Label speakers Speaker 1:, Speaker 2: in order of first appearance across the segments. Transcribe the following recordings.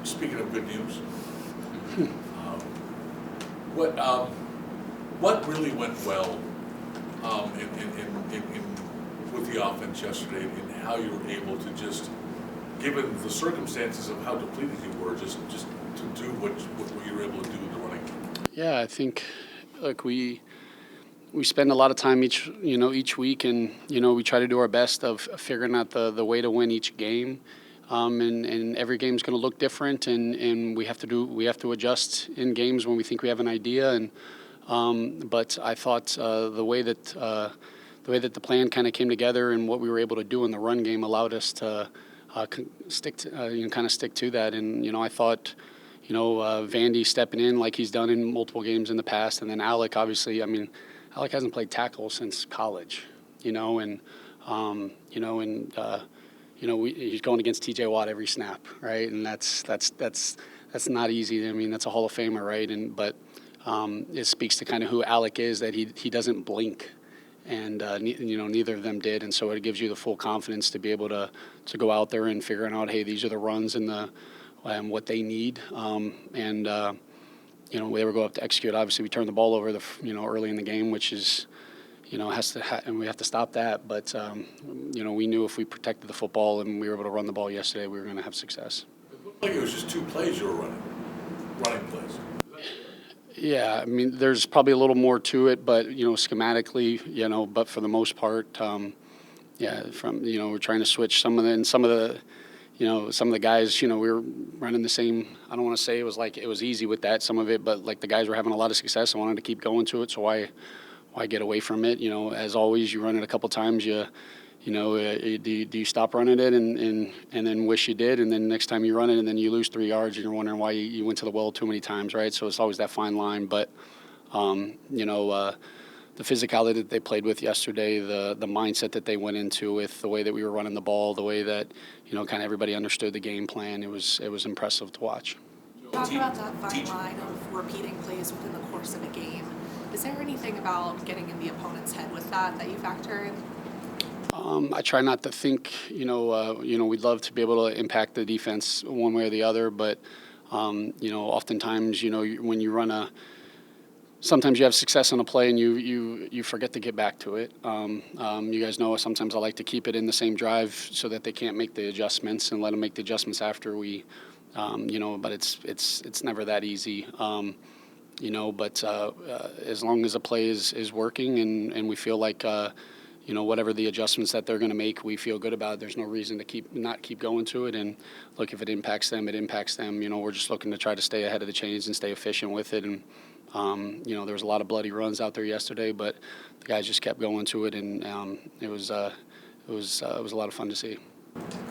Speaker 1: speaking of good news, what really went well with the offense yesterday, and how you were able to just, given the circumstances of how depleted you were, just to do what you were able to do with the running game?
Speaker 2: Yeah, I think, look, we spend a lot of time each week, and we try to do our best of figuring out the way to win each game. And every game's going to look different, and we have to adjust in games when we think we have an idea. And but I thought the way that the plan kind of came together and what we were able to do in the run game allowed us to stick to that. And I thought, Vandy stepping in like he's done in multiple games in the past, and then Alec, obviously, Alec hasn't played tackle since college, and he's going against T.J. Watt every snap, right? And that's not easy. That's a Hall of Famer, right? But it speaks to kind of who Alec is, that he doesn't blink, and neither of them did, and so it gives you the full confidence to be able to go out there and figuring out, hey, these are the runs and what they need, they were going up to execute. Obviously, we turned the ball over early in the game, which is and we have to stop that. But we knew if we protected the football and we were able to run the ball yesterday, we were going to have success.
Speaker 1: It looked like it was just 2 plays you were running plays.
Speaker 2: Yeah, there's probably a little more to it, but schematically, but for the most part, we're trying to switch some of the guys, we were running the same. I don't want to say it was easy with that, some of it, but like the guys were having a lot of success. I wanted to keep going to it, so why get away from it? As always, you run it a couple times, do you stop running it and then wish you did, and then next time you run it and then you lose 3 yards and you're wondering why you went to the well too many times, right? So it's always that fine line. But the physicality that they played with yesterday, the mindset that they went into with the way that we were running the ball, the way that kind of everybody understood the game plan, it was impressive to watch.
Speaker 3: Talk about that fine line of repeating plays within the course of a game. Is there anything about getting in the opponent's head with that you factor in?
Speaker 2: I try not to think, we'd love to be able to impact the defense one way or the other, but, oftentimes, when you run sometimes you have success on a play and you forget to get back to it. You guys know sometimes I like to keep it in the same drive so that they can't make the adjustments and let them make the adjustments after we, but it's never that easy. But as long as a play is working and we feel like, whatever the adjustments that they're going to make, we feel good about it. There's no reason to not keep going to it. And look, if it impacts them, it impacts them. We're just looking to try to stay ahead of the chains and stay efficient with it. And, there was a lot of bloody runs out there yesterday, but the guys just kept going to it, and it was a lot of fun to see.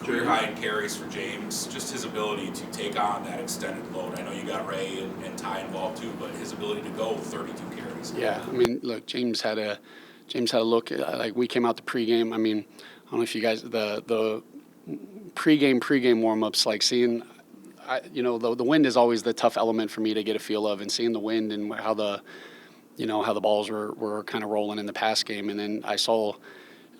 Speaker 4: Career high in carries for James, just his ability to take on that extended load. I know you got Ray and Ty involved too, but his ability to go 32 carries.
Speaker 2: Yeah, look, James had a look. Like, we came out to pregame. I don't know if you guys, the pregame warm-ups, like seeing, the wind is always the tough element for me to get a feel of, and seeing the wind and how the balls were kind of rolling in the pass game. And then I saw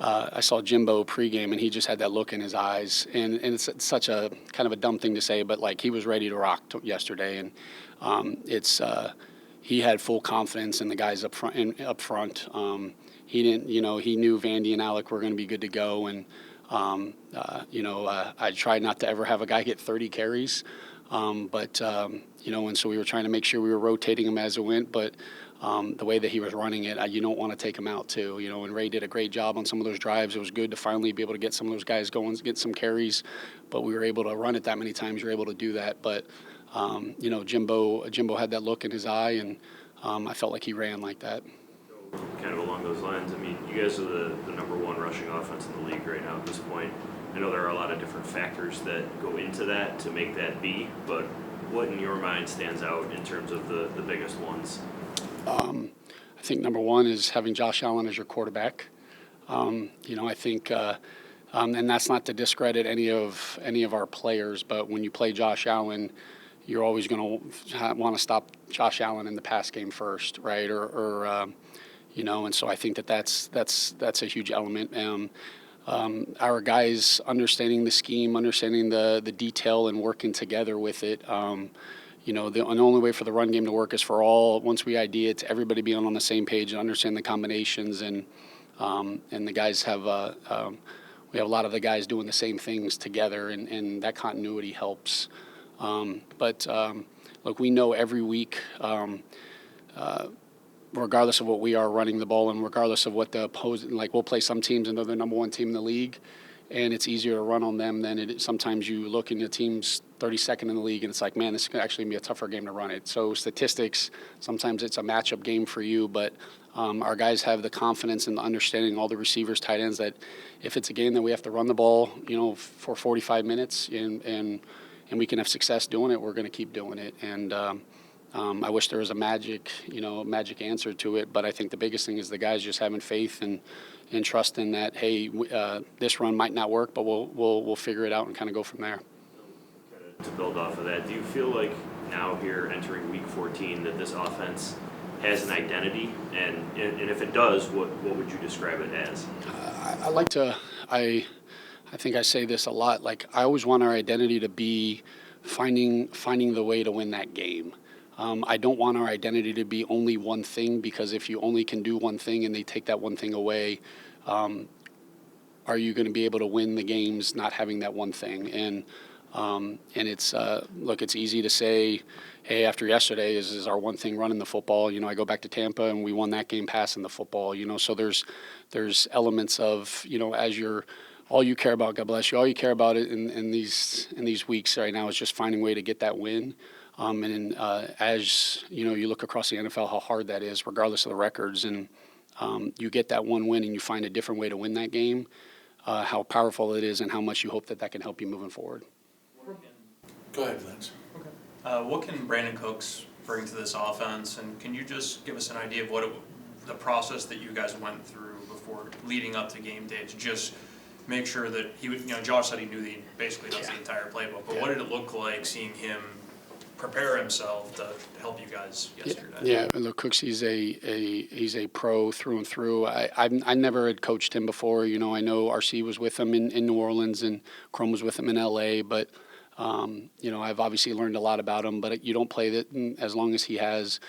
Speaker 2: Jimbo pregame, and he just had that look in his eyes. And it's such a kind of a dumb thing to say, but like, he was ready to rock yesterday. And he had full confidence in the guys up front. He didn't, he knew Vandy and Alec were going to be good to go. And I tried not to ever have a guy get 30 carries, but and so we were trying to make sure we were rotating him as it went. But the way that he was running it, you don't want to take him out too. And Ray did a great job on some of those drives. It was good to finally be able to get some of those guys going, get some carries. But we were able to run it that many times. You're able to do that. But Jimbo had that look in his eye, and I felt like he ran like that.
Speaker 5: Kind of along those lines, you guys are the number 1 rushing offense in the league right now at this point. I know there are a lot of different factors that go into that to make that be, but what in your mind stands out in terms of the biggest ones?
Speaker 2: I think number 1 is having Josh Allen as your quarterback. I think, and that's not to discredit any of our players, but when you play Josh Allen, you're always going to want to stop Josh Allen in the pass game first, right? And so I think that's a huge element. our guys understanding the scheme, understanding the detail, and working together with it. The only way for the run game to work is for once we ID it, everybody being on the same page and understand the combinations, and the guys have we have a lot of the guys doing the same things together, and that continuity helps. Look, we know every week, regardless of what we are running the ball, and regardless of what the opposing, like we'll play some teams and they're the number one team in the league, and it's easier to run on them than it is. Sometimes you look and the team's 32nd in the league, and it's like, man, this could actually be a tougher game to run it. So statistics, sometimes it's a matchup game for you, but our guys have the confidence and the understanding, all the receivers, tight ends, that if it's a game that we have to run the ball, for 45 minutes and we can have success doing it, we're going to keep doing it. And I wish there was a magic answer to it, but I think the biggest thing is the guys just having faith and trusting that, hey, this run might not work, but we'll figure it out and kind of go from there.
Speaker 5: To build off of that, do you feel like now here entering week 14 that this offense has an identity, and if it does, what would you describe it as?
Speaker 2: I think I say this a lot. Like, I always want our identity to be finding the way to win that game. I don't want our identity to be only one thing, because if you only can do one thing and they take that one thing away, are you going to be able to win the games not having that one thing? And it's it's easy to say, hey, after yesterday is our one thing running the football. I go back to Tampa and we won that game passing the football. So there's elements of, as you're all you care about, God bless you, all you care about it in these weeks right now is just finding a way to get that win. As you look across the NFL, how hard that is, regardless of the records, and you get that one win and you find a different way to win that game, how powerful it is and how much you hope that can help you moving forward.
Speaker 1: Go ahead, Lance.
Speaker 6: Okay. What can Brandon Cooks bring to this offense, and can you just give us an idea of the process that you guys went through before leading up to game day to just make sure that he would, Josh said he knew basically does the entire playbook, but what did it look like seeing him prepare himself to help you guys yesterday?
Speaker 2: Yeah, look, Cooks, he's a pro through and through. I never had coached him before. I know RC was with him in New Orleans and Chrome was with him in LA, but I've obviously learned a lot about him. But you don't play that as long as he has,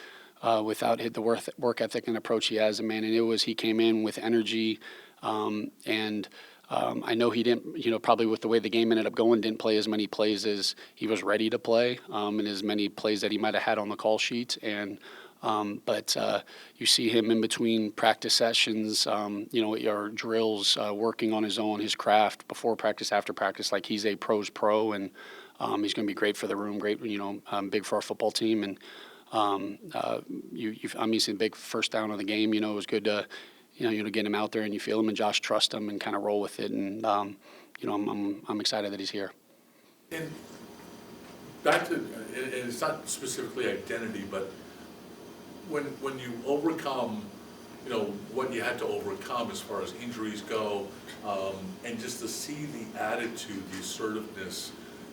Speaker 2: without the work ethic and approach he has. Man, and he came in with energy, and I know he didn't, probably with the way the game ended up going, didn't play as many plays as he was ready to play, and as many plays that he might have had on the call sheet. And but you see him in between practice sessions, or drills, working on his own, his craft, before practice, after practice. Like, he's a pro's pro, and he's going to be great for the room, great, big for our football team. And he's a big first down of the game. It was good to, to get him out there and you feel him, and Josh trust him and kind of roll with it. And, I'm excited that he's here.
Speaker 1: And back to, and it's not specifically identity, but when you overcome, what you had to overcome as far as injuries go, and just to see the attitude, the assertiveness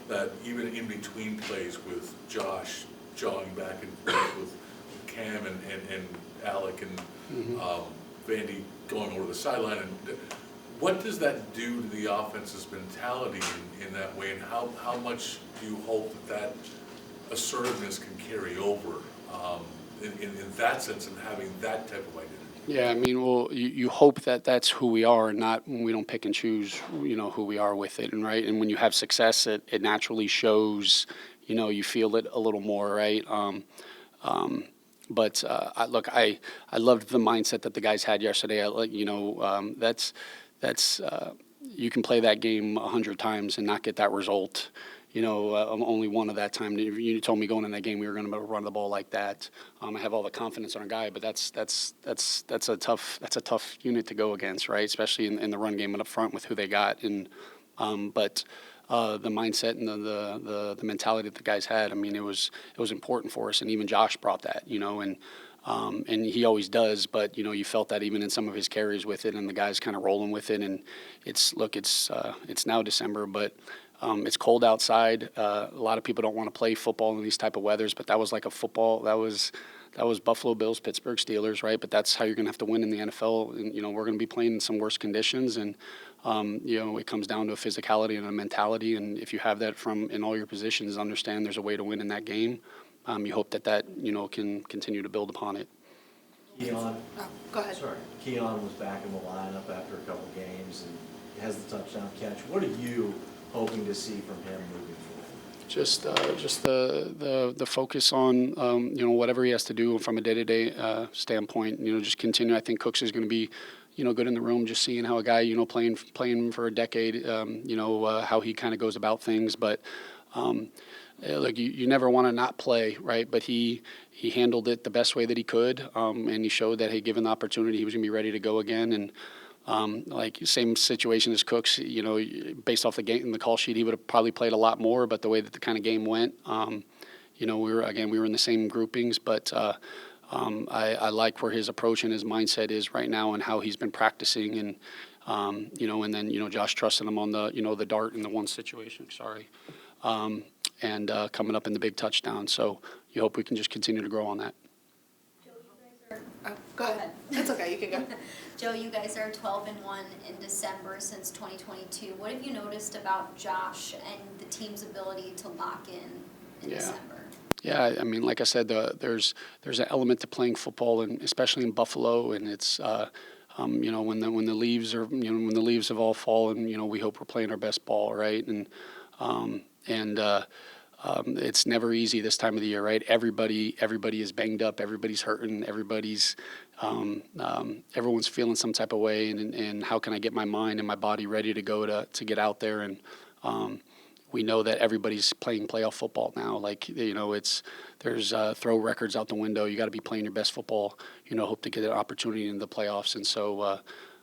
Speaker 1: that even in between plays with Josh jogging back and forth with Cam and Alec and Vandy going over the sideline, and what does that do to the offense's mentality in that way, and how much do you hope that assertiveness can carry over in that sense and having that type of identity?
Speaker 2: Yeah, you hope that that's who we are, and not, we don't pick and choose, who we are with it, and right. And when you have success, it naturally shows. You feel it a little more, right? But I loved the mindset that the guys had yesterday. That's you can play that game 100 times and not get that result. Only one of that time. You told me going in that game we were going to run the ball like that. I have all the confidence on our guy, but that's a tough unit to go against, right? Especially in the run game and up front with who they got. And but the mindset and the mentality that the guys had. It was important for us, and even Josh brought that, and he always does. But you felt that even in some of his carries with it, and the guys kind of rolling with it. And it's now December, but It's cold outside. A lot of people don't want to play football in these type of weathers, but that was like a football. That was Buffalo Bills, Pittsburgh Steelers, right? But that's how you're going to have to win in the NFL. And, we're going to be playing in some worse conditions. And, it comes down to a physicality and a mentality. And if you have that in all your positions, understand there's a way to win in that game. You hope that can continue to build upon it.
Speaker 7: Keon,
Speaker 3: Oh, go ahead.
Speaker 7: sorry, Keon was back in the lineup after a couple games and has the touchdown catch. What are you hoping to see from him moving forward?
Speaker 2: Just the focus on whatever he has to do from a day-to-day standpoint. Just continue. I think Cooks is going to be good in the room. Just seeing how a guy playing for a decade, how he kind of goes about things. But like you never want to not play, right? But he handled it the best way that he could, and he showed that, hey, given the opportunity, he was going to be ready to go again. And like same situation as Cooks, based off the game and the call sheet, he would have probably played a lot more. But the way that the kind of game went, we were in the same groupings. But I like where his approach and his mindset is right now, and how he's been practicing, and and then Josh trusting him on the dart in the one situation. Sorry. And coming up in the big touchdown. So you hope we can just continue to grow on that.
Speaker 3: Oh, go ahead. It's okay. You can go.
Speaker 8: Joe, you guys are 12-1 in December since 2022. What have you noticed about Josh and the team's ability to lock in December?
Speaker 2: Yeah, I mean, like I said, there's an element to playing football, and especially in Buffalo, and it's when the leaves are when the leaves have all fallen, we hope we're playing our best ball, right? And it's never easy this time of the year, right? Everybody is banged up, everybody's hurting, everyone's feeling some type of way, and how can I get my mind and my body ready to go to get out there? And we know that everybody's playing playoff football now. Like, there's throw records out the window. You got to be playing your best football, hope to get an opportunity in the playoffs. And so,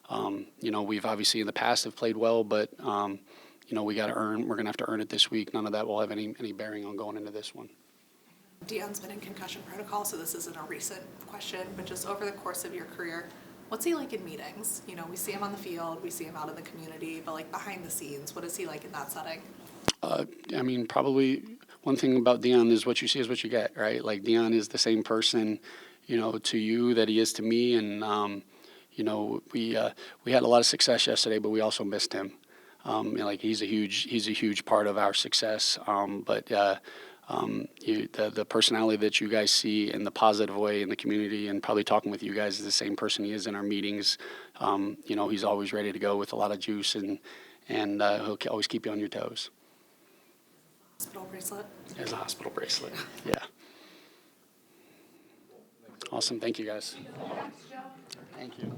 Speaker 2: we've obviously in the past have played well, but we got to we're going to have to earn it this week. None of that will have any bearing on going into this one.
Speaker 3: Dion's been in concussion protocol, so this isn't a recent question, but just over the course of your career, what's he like in meetings? We see him on the field, we see him out in the community, but like behind the scenes, what is he like in that setting?
Speaker 2: I mean, probably one thing about Dion is what you see is what you get, right? Like, Dion is the same person, to you that he is to me. And, we had a lot of success yesterday, but we also missed him. He's a huge part of our success. But the personality that you guys see in the positive way in the community, and probably talking with you guys, is the same person he is in our meetings. He's always ready to go with a lot of juice, and he'll always keep you on your toes.
Speaker 3: Hospital bracelet?
Speaker 2: As a hospital bracelet, yeah. Awesome, thank you guys. Thank you.